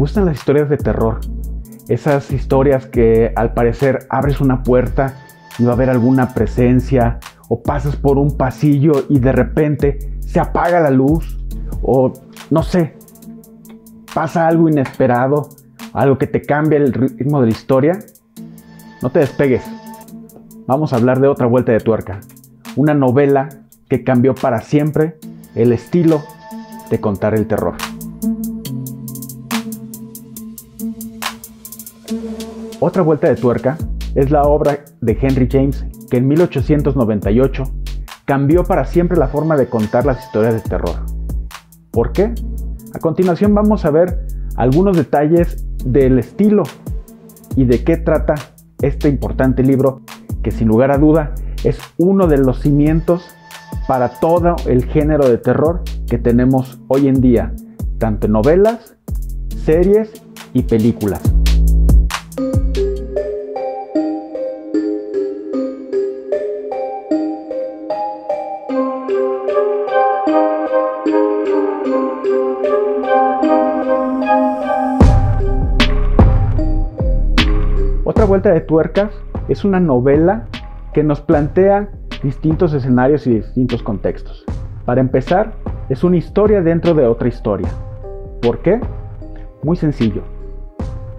gustan las historias de terror. Esas historias que al parecer abres una puerta y va a haber alguna presencia, o pasas por un pasillo y de repente se apaga la luz, o no sé, pasa algo inesperado, algo que te cambia el ritmo de la historia. No te despegues. Vamos a hablar de Otra vuelta de tuerca, una novela que cambió para siempre el estilo de contar el terror. Otra vuelta de tuerca es la obra de Henry James que en 1898 cambió para siempre la forma de contar las historias de terror. ¿Por qué? A continuación vamos a ver algunos detalles del estilo y de qué trata este importante libro que sin lugar a duda es uno de los cimientos para todo el género de terror que tenemos hoy en día, tanto en novelas, series y películas. Otra vuelta de tuercas es una novela que nos plantea distintos escenarios y distintos contextos. Para empezar, es una historia dentro de otra historia. ¿Por qué? Muy sencillo.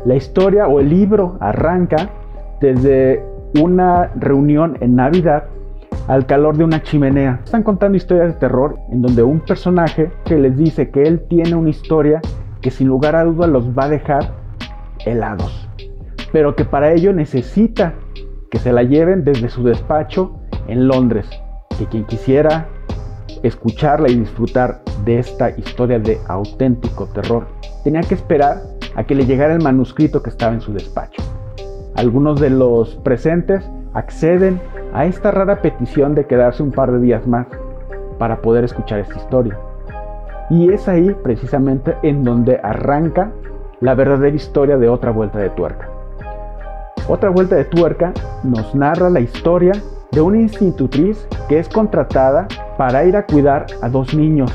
La historia o el libro arranca desde una reunión en Navidad al calor de una chimenea. Están contando historias de terror en donde un personaje que les dice que él tiene una historia que sin lugar a duda los va a dejar helados, pero que para ello necesita que se la lleven desde su despacho en Londres, que quien quisiera escucharla y disfrutar de esta historia de auténtico terror tenía que esperar a que le llegara el manuscrito que estaba en su despacho. Algunos de los presentes acceden a esta rara petición de quedarse un par de días más para poder escuchar esta historia. Y es ahí precisamente en donde arranca la verdadera historia de Otra vuelta de tuerca. Otra vuelta de tuerca nos narra la historia de una institutriz que es contratada para ir a cuidar a dos niños,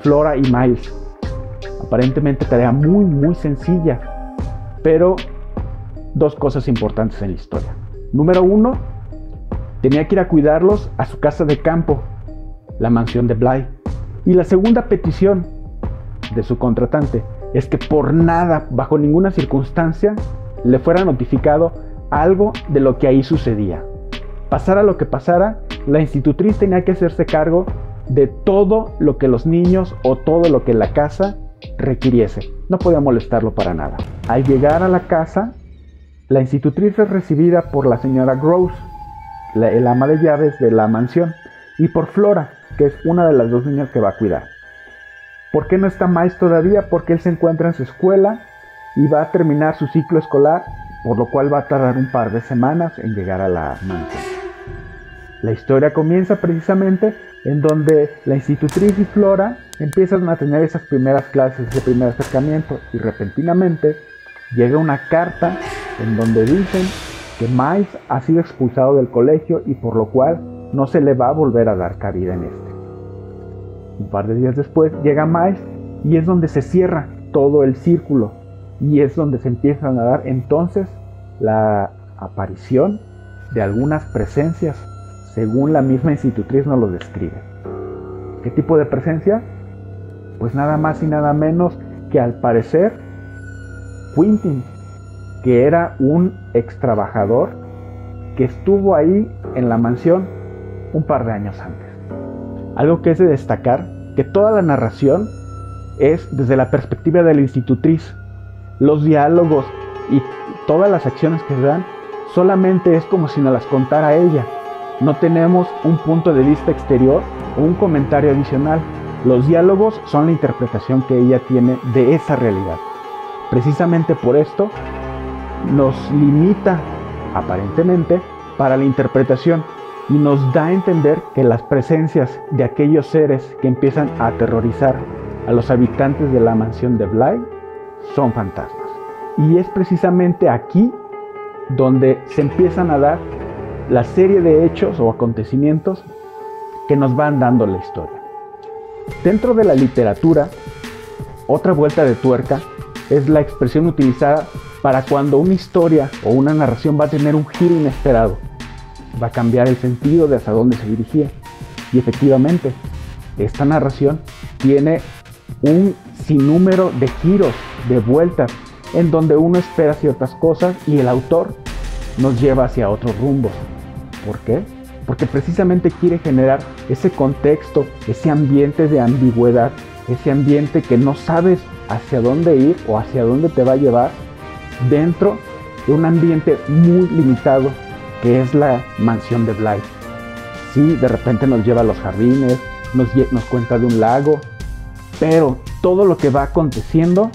Flora y Miles. Aparentemente tarea muy sencilla, pero dos cosas importantes en la historia. Número uno, tenía que ir a cuidarlos a su casa de campo, la mansión de Bly. Y la segunda petición de su contratante es que por nada, bajo ninguna circunstancia, le fuera notificado algo de lo que ahí sucedía. Pasara lo que pasara, la institutriz tenía que hacerse cargo de todo lo que los niños o todo lo que la casa requiriese. No podía molestarlo para nada. Al llegar a la casa, la institutriz es recibida por la señora Gross, el ama de llaves de la mansión, y por Flora, que es una de las dos niñas que va a cuidar. ¿Por qué no está Miles todavía? Porque él se encuentra en su escuela y va a terminar su ciclo escolar, por lo cual va a tardar un par de semanas en llegar a la mansión. La historia comienza precisamente en donde la institutriz y Flora empiezan a tener esas primeras clases, ese primer acercamiento, y repentinamente llega una carta en donde dicen que Miles ha sido expulsado del colegio y por lo cual no se le va a volver a dar cabida en este. Un par de días después llega Miles y es donde se cierra todo el círculo y es donde se empiezan a dar entonces la aparición de algunas presencias, según la misma institutriz nos lo describe. ¿Qué tipo de presencia? Pues nada más y nada menos que al parecer Quentin, que era un ex trabajador que estuvo ahí en la mansión un par de años antes. Algo que es de destacar, que toda la narración es desde la perspectiva de la institutriz. Los diálogos y todas las acciones que se dan solamente es como si nos las contara ella. No tenemos un punto de vista exterior o un comentario adicional. Los diálogos son la interpretación que ella tiene de esa realidad. Precisamente por esto nos limita aparentemente para la interpretación y nos da a entender que las presencias de aquellos seres que empiezan a aterrorizar a los habitantes de la mansión de Bly son fantasmas. Y es precisamente aquí donde se empiezan a dar la serie de hechos o acontecimientos que nos van dando la historia. Dentro de la literatura, Otra vuelta de tuerca es la expresión utilizada para cuando una historia o una narración va a tener un giro inesperado. Va a cambiar el sentido de hacia dónde se dirigía. Y efectivamente, esta narración tiene un sinnúmero de giros, de vueltas, en donde uno espera ciertas cosas y el autor nos lleva hacia otros rumbos. ¿Por qué? Porque precisamente quiere generar ese contexto, ese ambiente de ambigüedad, ese ambiente que no sabes hacia dónde ir o hacia dónde te va a llevar dentro de un ambiente muy limitado que es la mansión de Bly. Sí, de repente nos lleva a los jardines, nos cuenta de un lago, pero todo lo que va aconteciendo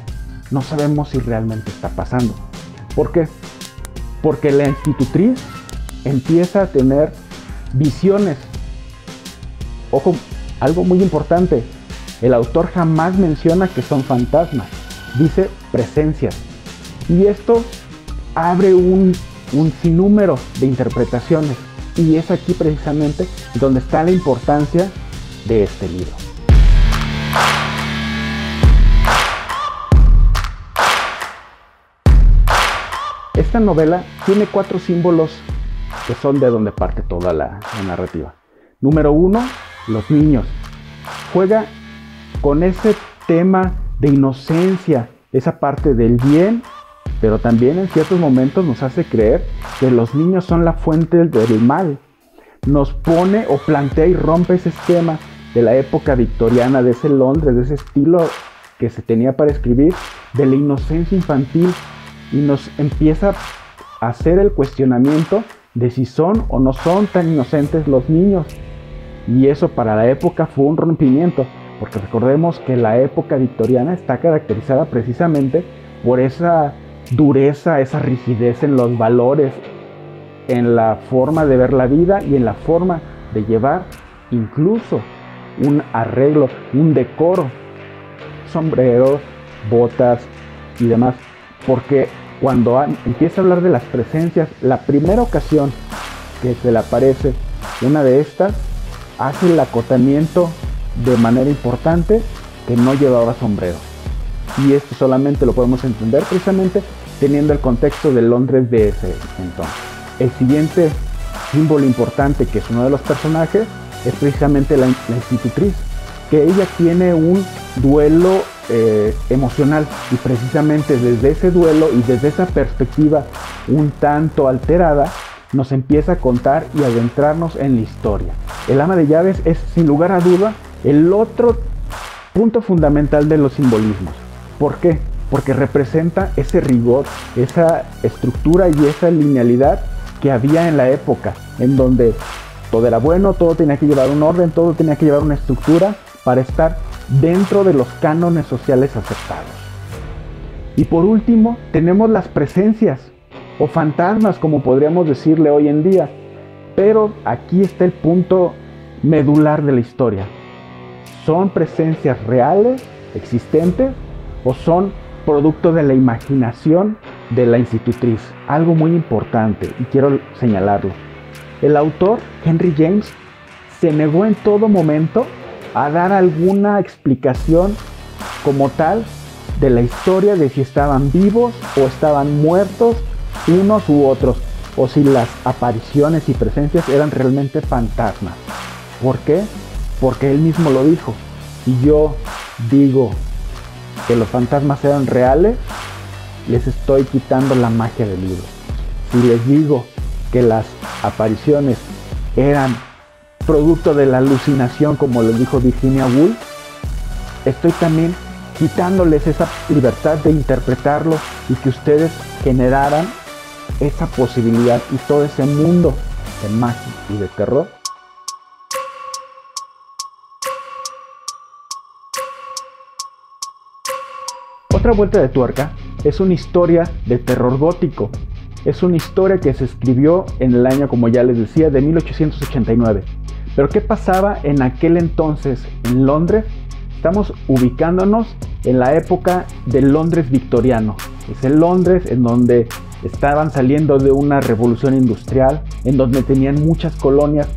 no sabemos si realmente está pasando. ¿Por qué? Porque la institutriz empieza a tener visiones. Ojo, algo muy importante, el autor jamás menciona que son fantasmas, dice presencias. Y esto abre un sinnúmero de interpretaciones. Y es aquí precisamente donde está la importancia de este libro. Esta novela tiene 4 símbolos que son de donde parte toda la narrativa. Número 1, los niños. Juega con ese tema de inocencia, esa parte del bien, pero también en ciertos momentos nos hace creer que los niños son la fuente del mal. Nos pone o plantea y rompe ese esquema de la época victoriana, de ese Londres, de ese estilo que se tenía para escribir, de la inocencia infantil, y nos empieza a hacer el cuestionamiento de si son o no son tan inocentes los niños. Y eso para la época fue un rompimiento, porque recordemos que la época victoriana está caracterizada precisamente por esa dureza, esa rigidez en los valores, en la forma de ver la vida y en la forma de llevar incluso un arreglo, un decoro, sombreros, botas y demás. Porque cuando empieza a hablar de las presencias, la primera ocasión que se le aparece una de estas, hace el acotamiento de manera importante que no llevaba sombrero. Y esto solamente lo podemos entender precisamente teniendo el contexto de Londres de ese entonces. El siguiente símbolo importante, que es uno de los personajes, es precisamente la institutriz, que ella tiene un duelo emocional, y precisamente desde ese duelo y desde esa perspectiva un tanto alterada nos empieza a contar y adentrarnos en la historia. El ama de llaves es sin lugar a duda el otro punto fundamental de los simbolismos. ¿Por qué? Porque representa ese rigor, esa estructura y esa linealidad que había en la época, en donde todo era bueno, todo tenía que llevar un orden, todo tenía que llevar una estructura para estar dentro de los cánones sociales aceptados. Y por último, tenemos las presencias o fantasmas, como podríamos decirle hoy en día. Pero aquí está el punto medular de la historia. ¿Son presencias reales, existentes, o son producto de la imaginación de la institutriz? Algo muy importante, y quiero señalarlo. El autor, Henry James, se negó en todo momento a dar alguna explicación como tal de la historia, de si estaban vivos o estaban muertos unos u otros, o si las apariciones y presencias eran realmente fantasmas. ¿Por qué? Porque él mismo lo dijo. Si yo digo que los fantasmas eran reales, les estoy quitando la magia del libro. Si les digo que las apariciones eran producto de la alucinación, como lo dijo Virginia Woolf, estoy también quitándoles esa libertad de interpretarlo y que ustedes generaran esa posibilidad y todo ese mundo de magia y de terror. Otra vuelta de tuerca es una historia de terror gótico. Es una historia que se escribió en el año, como ya les decía, de 1889. Pero ¿qué pasaba en aquel entonces en Londres? Estamos ubicándonos en la época del Londres victoriano. Es el Londres en donde estaban saliendo de una revolución industrial, en donde tenían muchas colonias,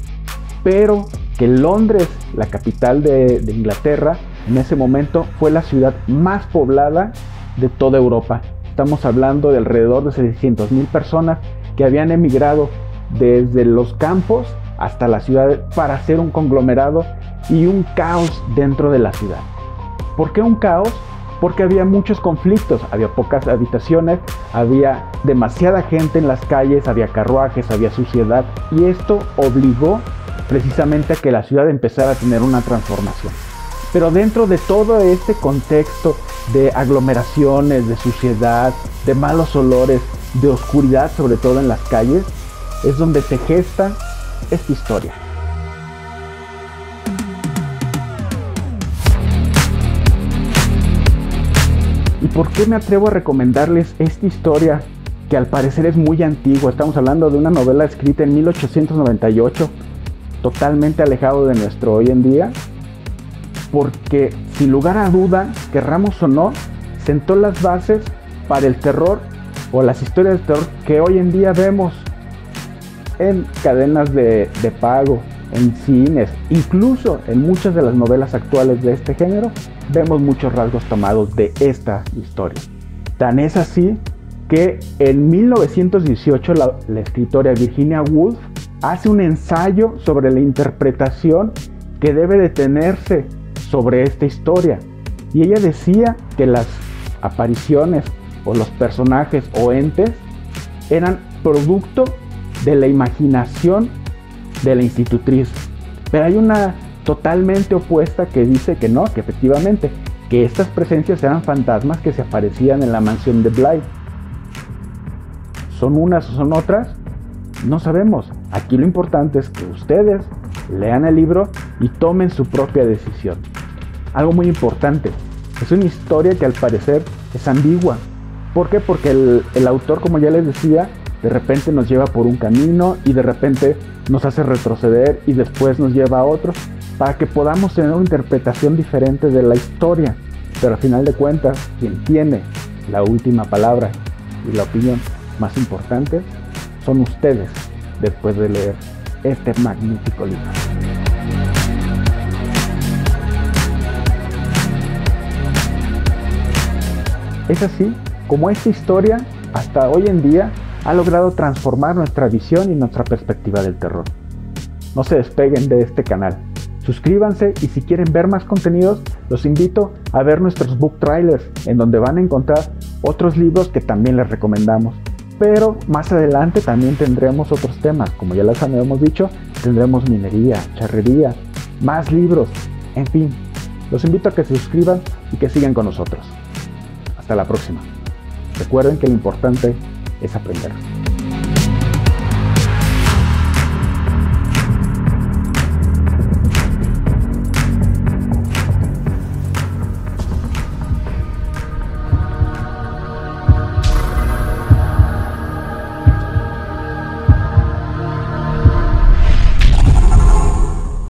pero que Londres, la capital de Inglaterra, en ese momento fue la ciudad más poblada de toda Europa. Estamos hablando de alrededor de 600,000 personas que habían emigrado desde los campos hasta la ciudad para hacer un conglomerado y un caos dentro de la ciudad. ¿Por qué un caos? Porque había muchos conflictos, había pocas habitaciones, había demasiada gente en las calles, había carruajes, había suciedad, y esto obligó precisamente a que la ciudad empezara a tener una transformación. Pero dentro de todo este contexto de aglomeraciones, de suciedad, de malos olores, de oscuridad, sobre todo en las calles, es donde se gesta esta historia. ¿Y por qué me atrevo a recomendarles esta historia que al parecer es muy antigua? Estamos hablando de una novela escrita en 1898, totalmente alejado de nuestro hoy en día, porque sin lugar a duda, querramos o no, sentó las bases para el terror o las historias de terror que hoy en día vemos en cadenas de pago, en cines, incluso en muchas de las novelas actuales de este género, vemos muchos rasgos tomados de esta historia. Tan es así que en 1918 la escritora Virginia Woolf hace un ensayo sobre la interpretación que debe de tenerse sobre esta historia. Y ella decía que las apariciones o los personajes o entes eran producto de la imaginación de la institutriz. Pero hay una totalmente opuesta que dice que no, que efectivamente, que estas presencias eran fantasmas que se aparecían en la mansión de Bly. ¿Son unas o son otras? No sabemos. Aquí lo importante es que ustedes lean el libro y tomen su propia decisión. Algo muy importante, es una historia que al parecer es ambigua. ¿Por qué? Porque el autor, como ya les decía, de repente nos lleva por un camino y de repente nos hace retroceder y después nos lleva a otro, para que podamos tener una interpretación diferente de la historia. Pero al final de cuentas, quien tiene la última palabra y la opinión más importante son ustedes, después de leer este magnífico libro. Es así como esta historia, hasta hoy en día, ha logrado transformar nuestra visión y nuestra perspectiva del terror. No se despeguen de este canal. Suscríbanse y si quieren ver más contenidos, los invito a ver nuestros book trailers, en donde van a encontrar otros libros que también les recomendamos. Pero más adelante también tendremos otros temas, como ya les habíamos dicho, tendremos minería, charrería, más libros, en fin. Los invito a que se suscriban y que sigan con nosotros. Hasta la próxima. Recuerden que lo importante es aprender.